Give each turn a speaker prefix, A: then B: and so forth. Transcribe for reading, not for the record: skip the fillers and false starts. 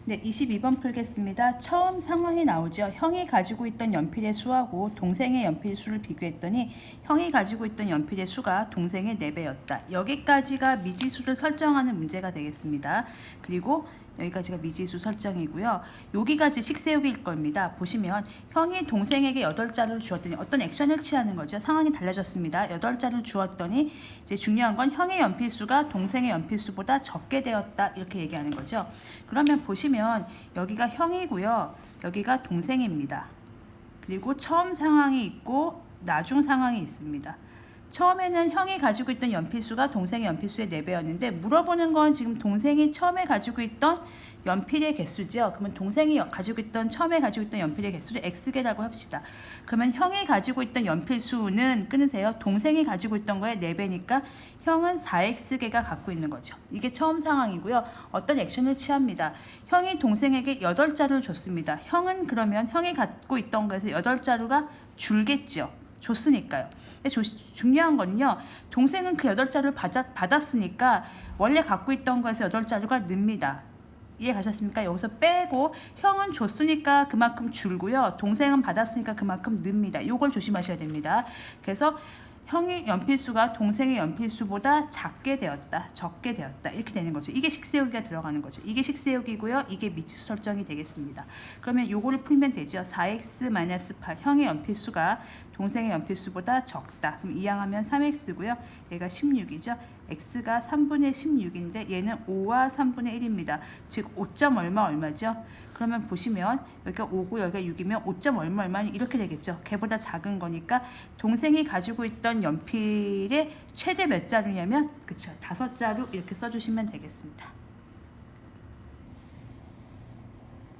A: 네, 22번 풀겠습니다. 처음 상황이 나오죠. 형이 가지고 있던 연필의 수하고 동생의 연필 수를 비교했더니 형이 가지고 있던 연필의 수가 동생의 4배였다. 여기까지가 미지수를 설정하는 문제가 되겠습니다. 그리고 여기까지가 미지수 설정이고요. 여기까지 식세우기일 겁니다. 보시면 형이 동생에게 8자를 주었더니 어떤 액션을 취하는 거죠. 상황이 달라졌습니다. 8자를 주었더니 이제 중요한 건 형의 연필수가 동생의 연필수보다 적게 되었다. 이렇게 얘기하는 거죠. 그러면 보시면 여기가 형이고요. 여기가 동생입니다. 그리고 처음 상황이 있고 나중 상황이 있습니다. 처음에는 형이 가지고 있던 연필수가 동생의 연필수의 4배였는데 물어보는 건 지금 동생이 처음에 가지고 있던 연필의 개수죠. 그러면 동생이 처음에 가지고 있던 연필의 개수를 X개라고 합시다. 그러면 형이 가지고 있던 연필수는 끊으세요. 동생이 가지고 있던 거에 4배니까 형은 4X개가 갖고 있는 거죠. 이게 처음 상황이고요. 어떤 액션을 취합니다. 형이 동생에게 8자루를 줬습니다. 형은 그러면 형이 갖고 있던 거에서 8자루가 줄겠죠. 줬으니까요. 근데 중요한 거는요. 동생은 그 8자루를 받았으니까 원래 갖고 있던 거에서 8자루가 늡니다. 이해 가셨습니까? 여기서 빼고 형은 줬으니까 그만큼 줄고요. 동생은 받았으니까 그만큼 늡니다. 이걸 조심하셔야 됩니다. 그래서 형의 연필수가 동생의 연필수보다 작게 되었다, 적게 되었다 이렇게 되는 거죠. 이게 식세우기가 들어가는 거죠. 이게 식세우기고요. 이게 미지수 설정이 되겠습니다. 그러면 요거를 풀면 되죠. 4x-8 형의 연필수가 동생의 연필수보다 적다. 그럼 이항하면 3x고요. 얘가 16이죠. x가 3분의 16인데 얘는 5와 3분의 1입니다. 즉 5점 얼마죠? 그러면 보시면 여기가 5고 여기가 6이면 5점 얼마는 이렇게 되겠죠. 걔보다 작은 거니까 동생이 가지고 있던 연필의 최대 몇 자루냐면 그쵸 5자루 이렇게 써주시면 되겠습니다.